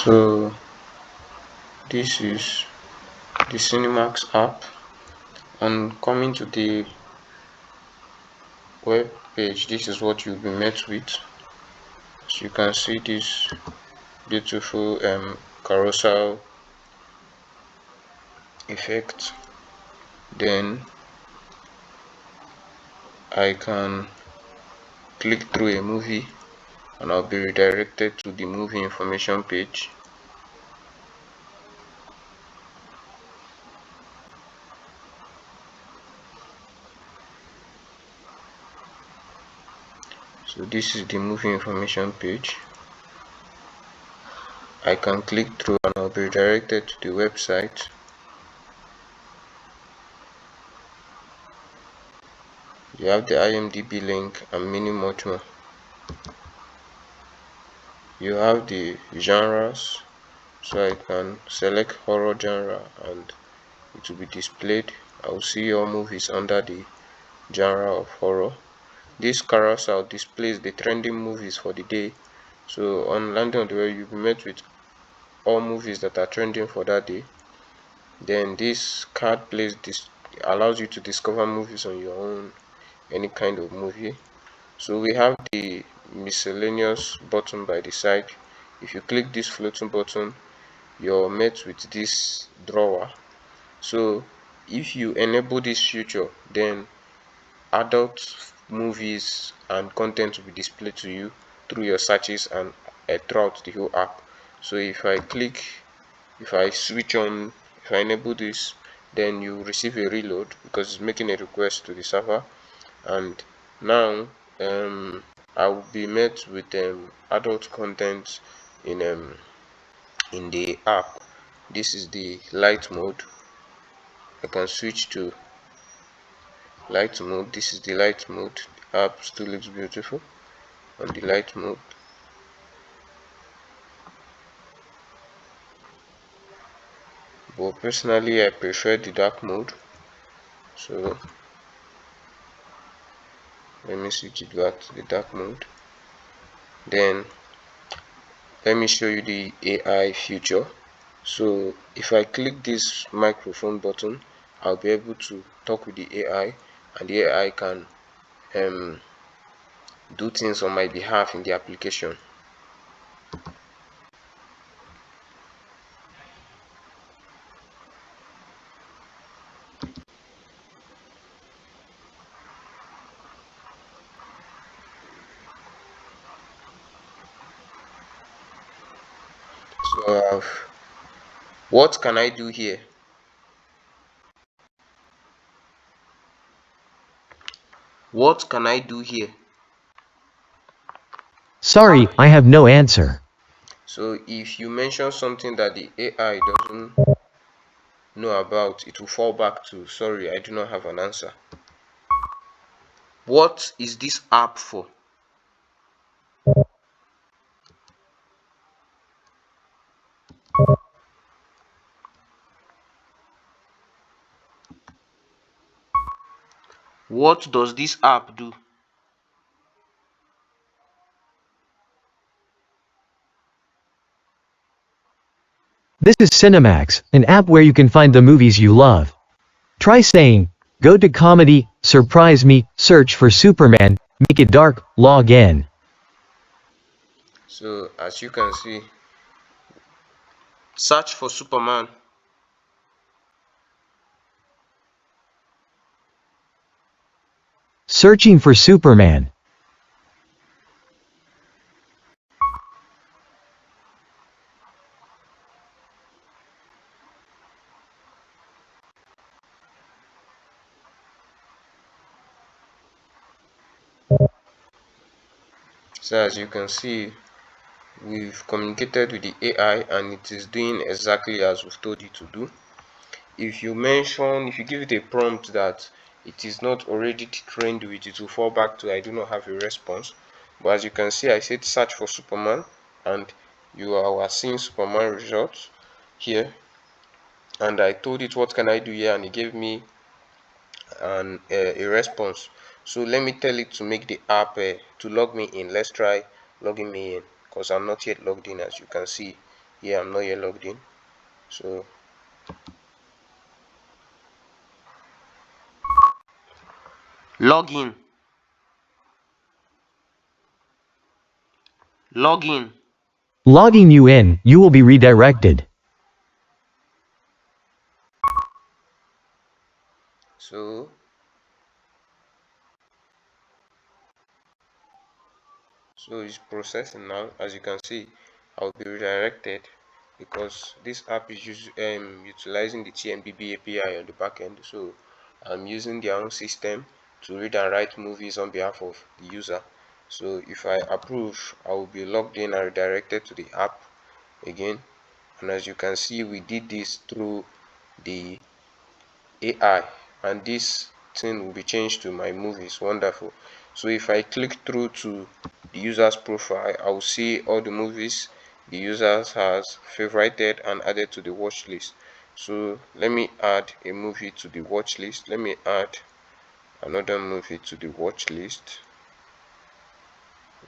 So this is the Cinemax app, and coming to the web page, this is what you'll be met with. So you can see this beautiful carousel effect. Then I can click through a movie and I'll be redirected to the movie information page. So this is the movie information page. I can click through and I'll be redirected to the website. You have the IMDb link and many much more. You have the genres, so I can select horror genre and it will be displayed. I will see all movies under the genre of horror. This carousel displays the trending movies for the day. So on landing on the web, you'll be met with all movies that are trending for that day. Then this card plays this allows you to discover movies on your own, any kind of movie. So we have the miscellaneous button by the side. If you click this floating button, you're met with this drawer. So if you enable this feature, then adult movies and content will be displayed to you through your searches and throughout the whole app. So if I switch on, if I enable this, then you receive a reload because it's making a request to the server. And now I will be met with adult content in the app. This is the light mode. I can switch to light mode. This is the light mode. The app still looks beautiful on the light mode. But personally I prefer the dark mode. So let me switch it back to the dark mode. Then let me show you the AI feature. So if I click this microphone button, I'll be able to talk with the AI and the AI can do things on my behalf in the application. So what can I do here? What can I do here? Sorry, I have no answer. So if you mention something that the AI doesn't know about, it will fall back to sorry, I do not have an answer. What is this app for? What does this app do? This is Cinemax, an app where you can find the movies you love. Try saying, go to comedy, surprise me, search for Superman, make it dark, log in. So as you can see, search for Superman. Searching for Superman. So as you can see, we've communicated with the AI and it is doing exactly as we've told it to do. If you give it a prompt that it is not already trained with, it will fall back to I do not have a response. But as you can see, I said search for Superman and you are seeing Superman results here, and I told it what can I do here and it gave me a response. So let me tell it to make the app to log me in. Let's try logging me in because I'm not yet logged in. As you can see here I'm not yet logged in. So login, login. Logging you in, you will be redirected. So it's processing now. As you can see, I'll be redirected because this app is utilizing the TMBB API on the back end. So I'm using their own system to read and write movies on behalf of the user. So if I approve, I will be logged in and redirected to the app again. And as you can see, we did this through the AI, and this thing will be changed to my movies. Wonderful. So if I click through to the user's profile, I will see all the movies the user has favorited and added to the watch list. So let me add a movie to the watch list. Let me add another movie to the watch list.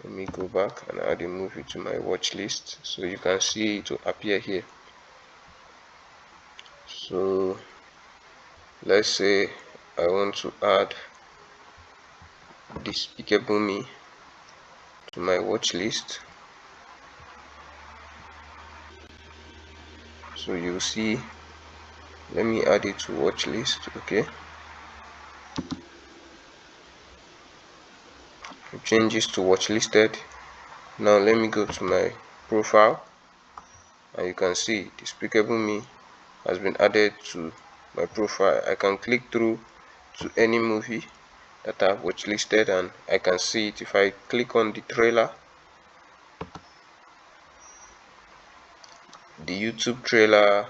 Let me go back and add a movie to my watch list, so you can see it will appear here. So let's say I want to add Despicable Me to my watch list. So you'll see, let me add it to watch list. Okay, it changes to watch listed. Now let me go to my profile, and you can see Despicable Me has been added to my profile. I can click through to any movie that I've watch listed and I can see it. If I click on the trailer, the YouTube trailer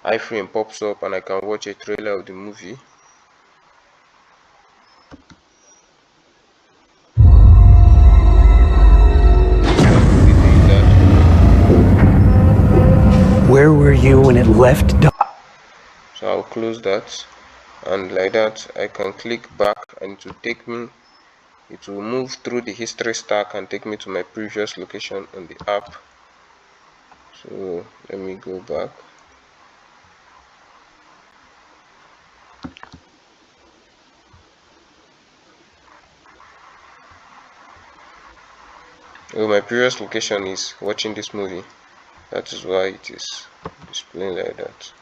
iframe pops up and I can watch a trailer of the movie. Where were you when it left? So I'll close that, and like that I can click back and it will take me, it will move through the history stack and take me to my previous location on the app. So let me go back. Oh, my previous location is watching this movie. That is why it is displaying like that.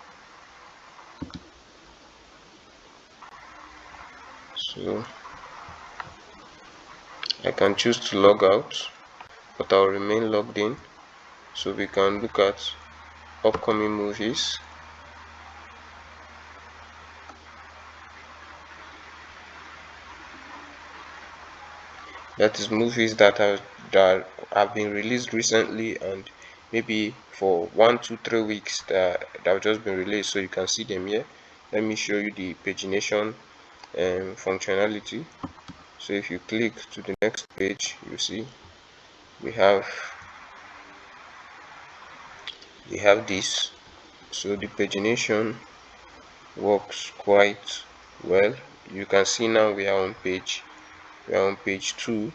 So I can choose to log out, but I'll remain logged in, so we can look at upcoming movies. That is movies that have been released recently and maybe for 1, 2, 3 weeks that have just been released, so you can see them here. Let me show you the pagination functionality. So if you click to the next page, you see we have this. So the pagination works quite well. You can see now we are on page 2.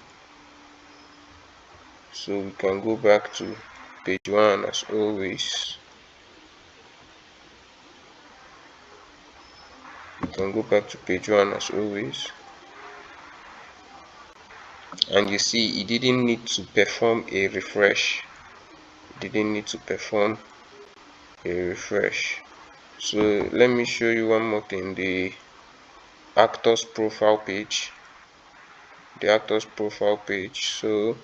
So we can go back to page 1 as always. We can go back to page 1 as always, and you see it didn't need to perform a refresh. It didn't need to perform a refresh. So let me show you one more thing, the actor's profile page. So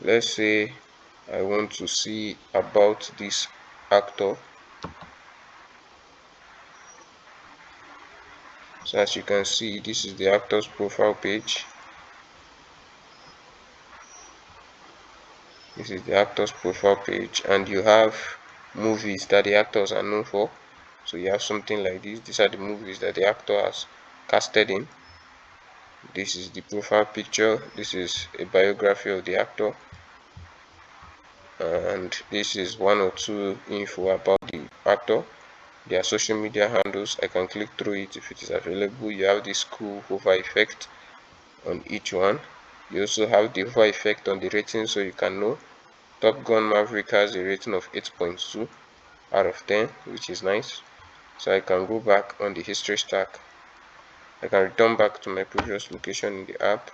let's say I want to see about this actor. So as you can see, this is the actor's profile page. This is the actor's profile page, and you have movies that the actors are known for. So you have something like this. These are the movies that the actor has casted in. This is the profile picture. This is a biography of the actor, and this is one or two info about the actor. Their social media handles, I can click through it if it is available. You have this cool hover effect on each one. You also have the hover effect on the rating, so you can know Top Gun Maverick has a rating of 8.2 out of 10, which is nice. So I can go back on the history stack. I can return back to my previous location in the app.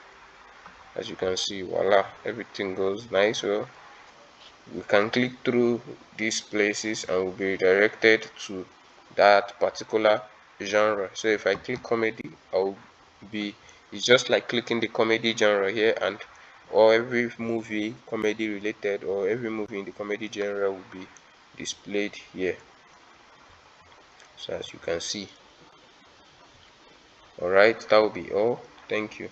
As you can see, voila, everything goes nice. Well, we can click through these places and we'll be redirected to that particular genre. So if I click comedy, it's just like clicking the comedy genre here, and or every movie comedy related or every movie in the comedy genre will be displayed here. So as you can see. Alright, that will be all. Thank you.